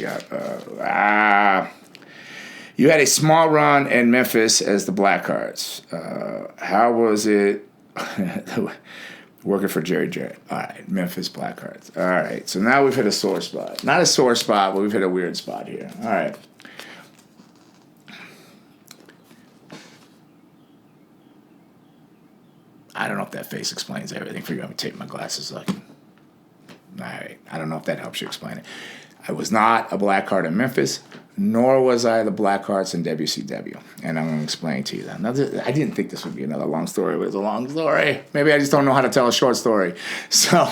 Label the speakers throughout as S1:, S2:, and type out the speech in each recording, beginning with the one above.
S1: Yeah. You had a small run in Memphis as the BlackHearts. How was it working for Jerry Jarrett? All right, Memphis BlackHearts. All right, so now we've hit a sore spot. Not a sore spot, but we've hit a weird spot here. All right. I don't know if that face explains everything for you. I'm going to take my glasses off. All right. I don't know if that helps you explain it. I was not a Blackheart in Memphis, nor was I the BlackHearts in WCW. And I'm going to explain to you that. Now, I didn't think this would be another long story, but it's a long story. Maybe I just don't know how to tell a short story. So,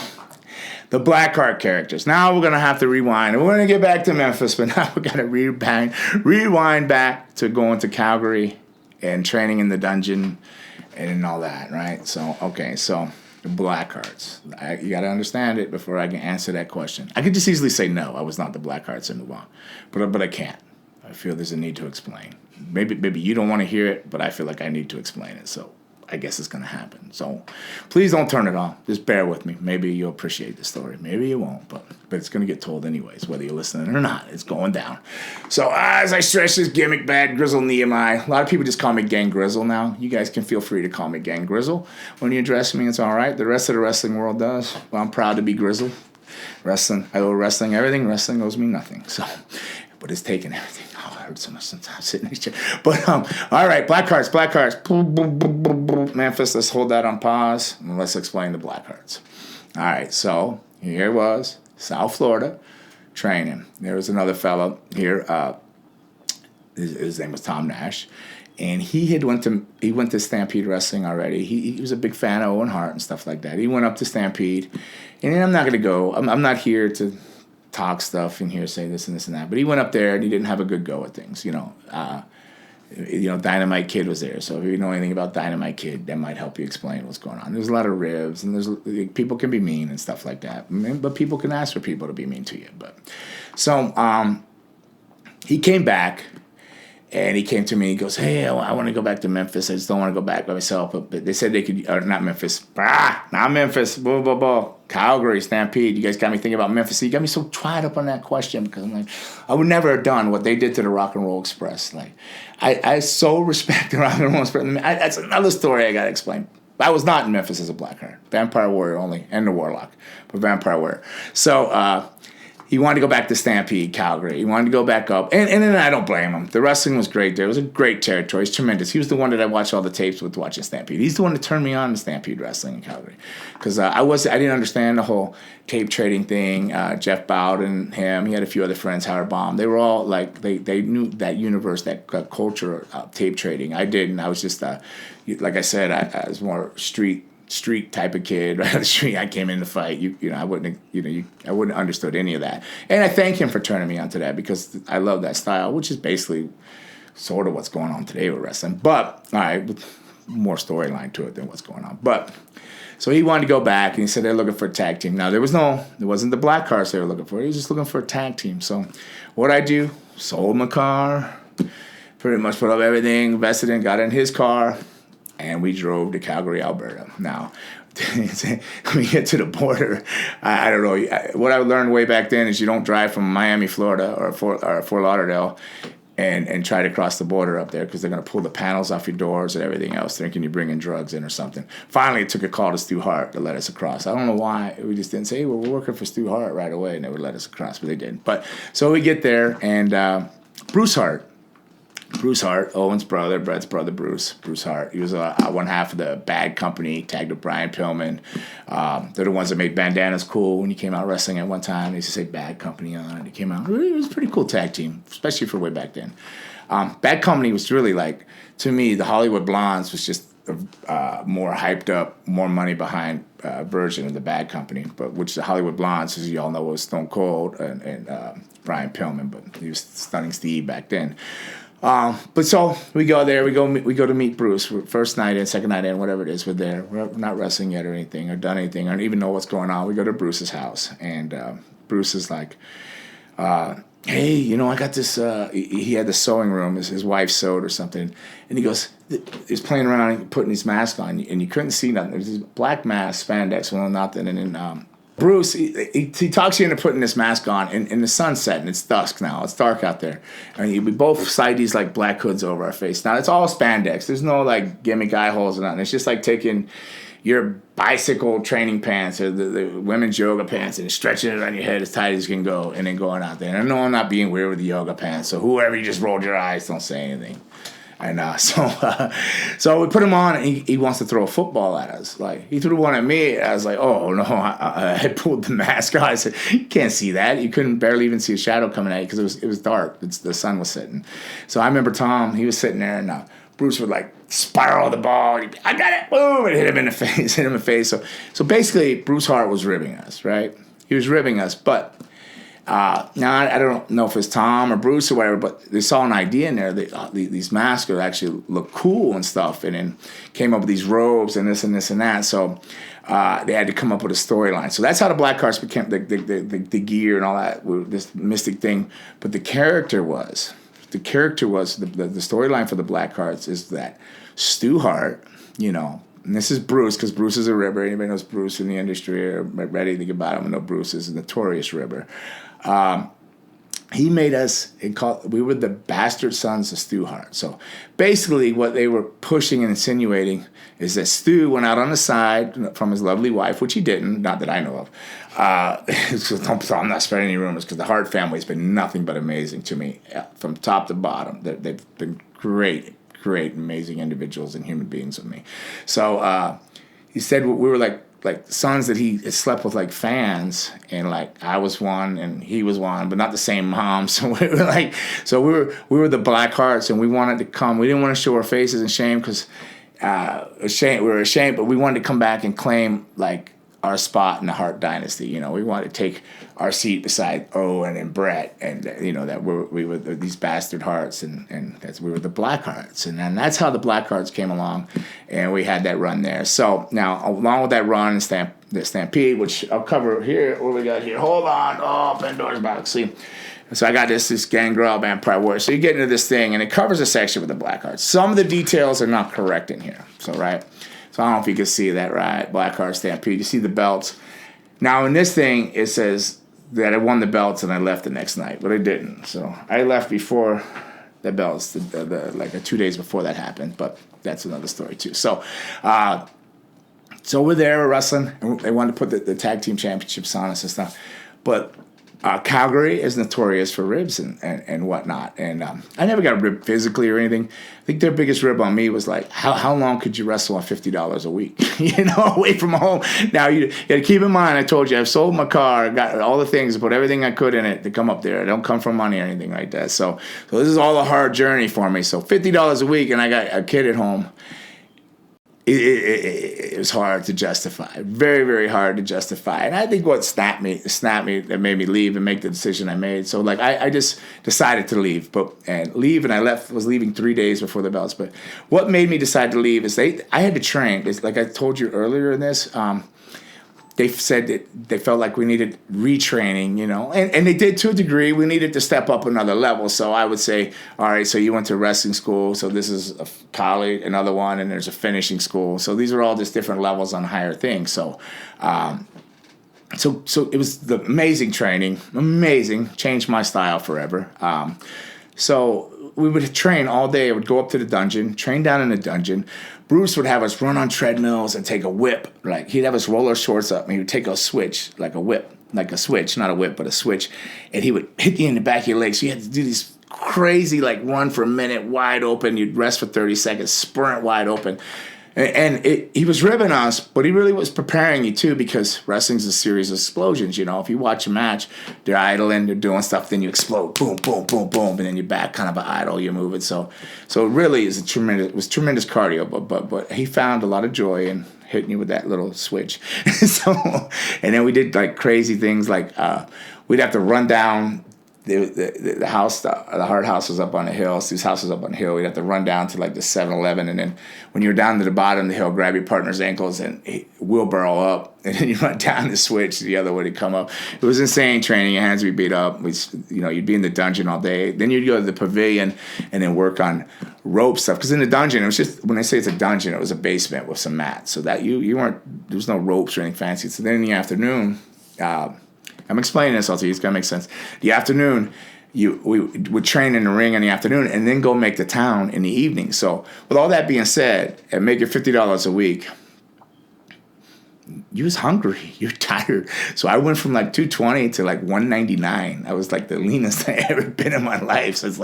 S1: the Blackheart characters. Now we're going to have to rewind. We're going to get back to Memphis, but now we're going to rewind back to going to Calgary and training in the dungeon and all that, right? So, okay, so the BlackHearts. You got to understand it before I can answer that question. I could just easily say no, I was not the BlackHearts and move on. But I can't. I feel there's a need to explain. Maybe you don't want to hear it, but I feel like I need to explain it. So I guess it's going to happen. So please don't turn it off. Just bear with me. Maybe you'll appreciate the story. Maybe you won't, but it's going to get told anyways, whether you're listening or not. It's going down. So as I stretch this gimmick bad Grizzle Nehemiah, a lot of people just call me Gang Grizzle now. You guys can feel free to call me Gang Grizzle. When you address me, it's all right. The rest of the wrestling world does. Well, I'm proud to be Grizzle. Wrestling, I owe wrestling everything. Wrestling owes me nothing. So, but it's taking everything. Oh, I hurt so much sometimes sitting in this chair. But all right, BlackHearts. Memphis, let's hold that on pause and let's explain the BlackHearts. All right, so here was South Florida training. There was another fellow here. His name was Tom Nash, and he went to Stampede Wrestling already. He was a big fan of Owen Hart and stuff like that. He went up to Stampede, and I'm not going to go. I'm not here to talk stuff and here say this and this and that. But he went up there and he didn't have a good go at things. Dynamite Kid was there. So if you know anything about Dynamite Kid, that might help you explain what's going on. There's a lot of ribs and people can be mean and stuff like that. But people can ask for people to be mean to you. But so he came back. And he came to me. He goes, "Hey, I want to go back to Memphis. I just don't want to go back by myself." But they said they could. Not Memphis. Not Memphis. Blah blah blah. Calgary Stampede. You guys got me thinking about Memphis. You got me so tied up on that question because I'm like, I would never have done what they did to the Rock and Roll Express. Like, I so respect the Rock and Roll Express. That's another story I got to explain. I was not in Memphis as a Blackheart. Vampire Warrior only, and the Warlock, but Vampire Warrior. So. He wanted to go back to Stampede, Calgary. He wanted to go back up. And then I don't blame him. The wrestling was great there. It was a great territory. It's tremendous. He was the one that I watched all the tapes with watching Stampede. He's the one that turned me on to Stampede Wrestling in Calgary. Because I didn't understand the whole tape trading thing. Jeff Bowden, him. He had a few other friends, Howard Baum. They were all like, they knew that universe, that culture of tape trading. I didn't. I was just, like I said, I was more street type of kid, right on the street. I came in to fight. I wouldn't have understood any of that. And I thank him for turning me on to that because I love that style, which is basically sort of what's going on today with wrestling. But all right, with more storyline to it than what's going on. But so he wanted to go back, and he said they're looking for a tag team. Now there wasn't the BlackHearts they were looking for. He was just looking for a tag team. So what I do? Sold my car, pretty much put up everything, invested in, got in his car. And we drove to Calgary, Alberta. Now, when we get to the border, I don't know. What I learned way back then is you don't drive from Miami, Florida, or Fort Lauderdale and try to cross the border up there because they're going to pull the panels off your doors and everything else, thinking you're bringing drugs in or something. Finally, it took a call to Stu Hart to let us across. I don't know why. We just didn't say, hey, well, we're working for Stu Hart right away, and they would let us across, but they didn't. But so we get there, and Bruce Hart, Owen's brother, Brett's brother, Bruce Hart. He was one half of the Bad Company, tagged with Brian Pillman. They're the ones that made bandanas cool when you came out wrestling at one time. They used to say Bad Company on it. It came out. It was a pretty cool tag team, especially for way back then. Bad Company was really like, to me, the Hollywood Blondes was just a more hyped up, more money behind version of the Bad Company, but which the Hollywood Blondes, as you all know, was Stone Cold and Brian Pillman, but he was Stunning Steve back then. But so we go there, we go to meet Bruce. First night in, second night in, whatever it is, we're there. We're not wrestling yet or anything or done anything. I don't even know what's going on. We go to Bruce's house, and Bruce is like, hey, I got this. He had the sewing room. His wife sewed or something, and he goes, he's playing around, putting his mask on, and you couldn't see nothing. There's this black mask, spandex, well, nothing, and then Bruce, he talks you into putting this mask on, and the sun's setting. It's dusk now. It's dark out there. And we both sight these like black hoods over our face. Now, it's all spandex. There's no like gimmick eye holes or nothing. It's just like taking your bicycle training pants or the women's yoga pants and stretching it on your head as tight as you can go and then going out there. And I know I'm not being weird with the yoga pants, so whoever you just rolled your eyes, don't say anything. And so we put him on, and he wants to throw a football at us. Like, he threw one at me. I was like, oh, no. I pulled the mask off. I said, you can't see that. You couldn't barely even see a shadow coming at you because it was dark. The sun was setting. So I remember Tom, he was sitting there, and Bruce would, like, spiral the ball. And I got it. Boom. And hit him in the face. So basically, Bruce Hart was ribbing us, right? He was ribbing us. But now, I don't know if it's Tom or Bruce or whatever, but they saw an idea in there that these masks would actually look cool and stuff, and then came up with these robes and this and this and that. So they had to come up with a storyline. So that's how the BlackHearts became the gear and all that, this mystic thing. But the character was the storyline for the BlackHearts is that Stu Hart, and this is Bruce, because Bruce is a ribber. Anybody knows Bruce in the industry or ready to think about him, know Bruce is a notorious ribber. He made us, we were the bastard sons of Stu Hart. So basically what they were pushing and insinuating is that Stu went out on the side from his lovely wife, which he didn't, not that I know of. So I'm not spreading any rumors, because the Hart family has been nothing but amazing to me from top to bottom. They've been great, amazing individuals and human beings with me. So he said we were like sons that he had slept with, like fans, and like I was one and he was one, but not the same mom. So we were the BlackHearts, and we wanted to come. We didn't want to show our faces in shame, because we were ashamed, but we wanted to come back and claim like our spot in the Hart dynasty. We wanted to take our seat beside Owen and Brett, and that we were these bastard Harts, and we were the BlackHearts, and then that's how the BlackHearts came along, and we had that run there. So now, along with that run, the Stampede, which I'll cover here. What we got here? Hold on. Oh, Pandora's box. See. So I got this Gangrel Vampire Warrior. So you get into this thing, and it covers a section with the BlackHearts. Some of the details are not correct in here. So right. So I don't know if you can see that, right? BlackHeart Stampede. You see the belts. Now in this thing, it says that I won the belts and I left the next night, but I didn't. So I left before the belts, like 2 days before that happened. But that's another story too. So, we're there, we're wrestling, and they wanted to put the tag team championships on us and stuff. But Calgary is notorious for ribs and whatnot. And I never got ribbed physically or anything. I think their biggest rib on me was like, how long could you wrestle on $50 a week? Away from home. Now, you got to keep in mind, I told you, I've sold my car, I got all the things, put everything I could in it to come up there. I don't come from money or anything like that. So this is all a hard journey for me. So $50 a week, and I got a kid at home. It was hard to justify. Very, very hard to justify. And I think what snapped me that made me leave and make the decision I made. So like I just decided to leave, and I was leaving 3 days before the belts. But what made me decide to leave is I had to train. It's like I told you earlier in this. They said that they felt like we needed retraining, and they did to a degree. We needed to step up another level. So I would say, all right, so you went to wrestling school, so this is a college, another one, and there's a finishing school. So these are all just different levels on higher things. So, so it was the amazing training, changed my style forever. So we would train all day. I would go up to the dungeon, train down in the dungeon. Bruce would have us run on treadmills and take a whip. Like, he'd have us roll our shorts up, and he would take a switch, like a whip, like a switch, not a whip, but a switch, and he would hit you in the back of your legs. So you had to do these crazy, like, run for a minute, wide open. You'd rest for 30 seconds, sprint wide open. And he was ribbing us, but he really was preparing you too, because wrestling's a series of explosions. If you watch a match, they're idling, they're doing stuff, then you explode, boom, boom, boom, boom, and then you're back kind of idle, you're moving. So it really is tremendous cardio. But he found a lot of joy in hitting you with that little switch. And then we did like crazy things, like we'd have to run down. The house, the Hart house was up on the hill. Stu's house was up on the hill. We'd have to run down to like the 7-Eleven, and then when you were down to the bottom of the hill, grab your partner's ankles and wheelbarrow up, and then you run down the switch. The other would come up. It was insane training. Your hands would be beat up. You'd be in the dungeon all day. Then you'd go to the pavilion and then work on rope stuff. Because in the dungeon, it was just, when they say it's a dungeon, it was a basement with some mats, so that you weren't, there was no ropes or anything fancy. So then in the afternoon, I'm explaining this all to you. It's gonna make sense. The afternoon, we would train in the ring in the afternoon, and then go make the town in the evening. So, with all that being said, and making $50 a week, you was hungry, you're tired. So I went from like 220 to like 199. I was like the leanest I ever been in my life since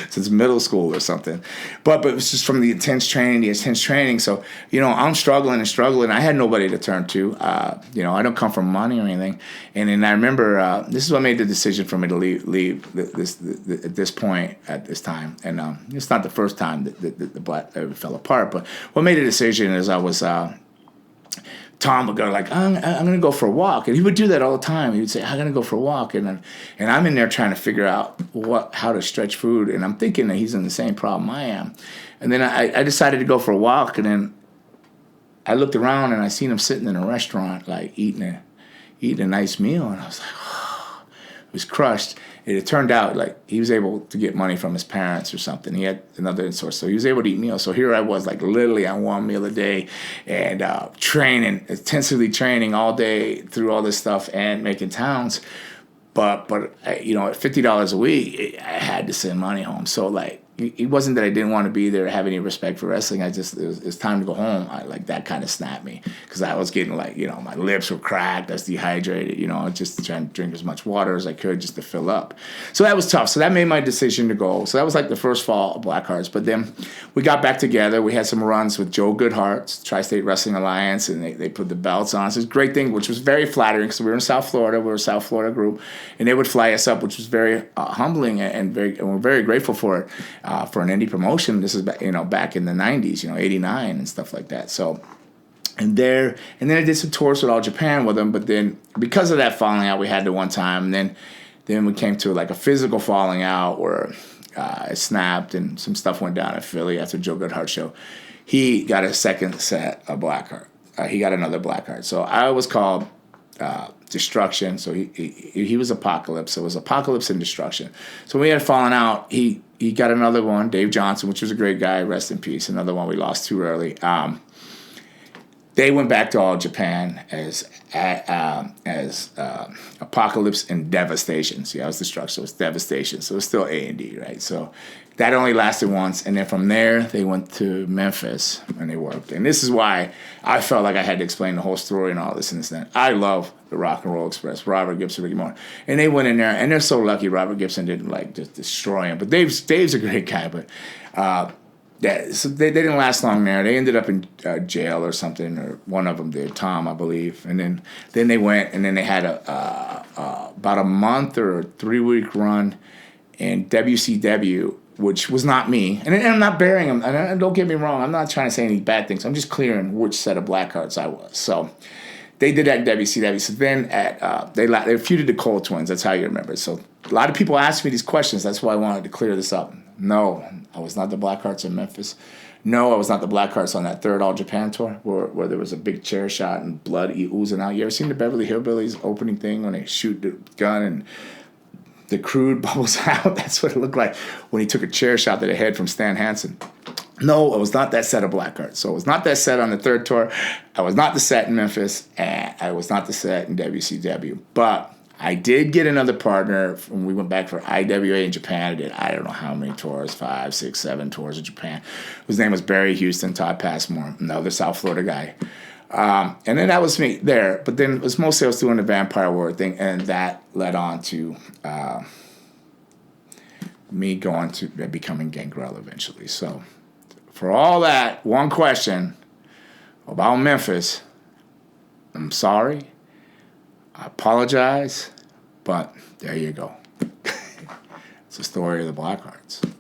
S1: since middle school or something. But it was just from the intense training. So, I'm struggling. I had nobody to turn to. I don't come from money or anything. And then I remember this is what made the decision for me to leave at this point at this time. And it's not the first time that the Black fell apart. But what made the decision is I was. Tom would go like, I'm going to go for a walk. And he would do that all the time. He would say, I'm going to go for a walk. And I'm in there trying to figure out how to stretch food. And I'm thinking that he's in the same problem I am. And then I decided to go for a walk. And then I looked around and I seen him sitting in a restaurant, like eating a nice meal. And I was like, oh, it was crushed. It turned out like he was able to get money from his parents or something. He had another source, so he was able to eat meals. So here I was, like literally on one meal a day, and intensively training all day through all this stuff and making towns. But at $50 a week, I had to send money home. So like it wasn't that I didn't want to be there or have any respect for wrestling. It was time to go home. That kind of snapped me because I was getting my lips were cracked. I was dehydrated. Just trying to drink as much water as I could just to fill up. So that was tough. So that made my decision to go. So that was like the first fall of BlackHearts. But then we got back together. We had some runs with Joe Goodhart's Tri-State Wrestling Alliance, and they put the belts on. So it was a great thing, which was very flattering because we were in South Florida. We were a South Florida group, and they would fly us up, which was very humbling and we're very grateful for it. For an indie promotion, this is back in the 90s, 89 and stuff like that. So, and then I did some tours with All Japan with them. But then because of that falling out we had the one time, and then we came to like a physical falling out where it snapped and some stuff went down in Philly after Joe Goodhart show. He got a second set of BlackHeart. He got another BlackHeart. So I was called Destruction. So he was Apocalypse. So it was Apocalypse and Destruction. So when we had fallen out, he got another one, Dave Johnson, which was a great guy, rest in peace. Another one we lost too early. They went back to All Japan as Apocalypse and Devastation. See, I was Destruction, so it's Devastation. So it's still A&D, right? So that only lasted once. And then from there, they went to Memphis and they worked. And this is why I felt like I had to explain the whole story and all this and this and that. I love the Rock and Roll Express, Robert Gibson, Ricky Morton. And they went in there, and they're so lucky Robert Gibson didn't just destroy him. But Dave's a great guy, but so they didn't last long there. They ended up in jail or something, or one of them did, Tom, I believe. And then they went, and then they had about a month or a 3-week run in WCW, which was not me. And I'm not burying them. And don't get me wrong, I'm not trying to say any bad things. I'm just clearing which set of BlackHearts I was. So they did that at WCW. So then they feuded the Cole Twins. That's how you remember it. So a lot of people ask me these questions. That's why I wanted to clear this up. No, I was not the BlackHearts in Memphis. No, I was not the BlackHearts on that third All Japan tour where there was a big chair shot and blood oozing out. You ever seen the Beverly Hillbillies opening thing when they shoot the gun and the crude bubbles out? That's what it looked like when he took a chair shot to the head from Stan Hansen. No, it was not that set of BlackHeart. So it was not that set on the third tour. I was not the set in Memphis, and I was not the set in WCW. But I did get another partner when we went back for IWA in Japan. I did, I don't know how many tours, 5, 6, 7 tours in Japan. His name was Barry Houston, Todd Passmore, another South Florida guy. And then that was me there. But then it was mostly I was doing the Vampire War thing, and that led on to me going to becoming Gangrel eventually. So for all that, one question about Memphis, I'm sorry. I apologize, but there you go. It's the story of the BlackHearts.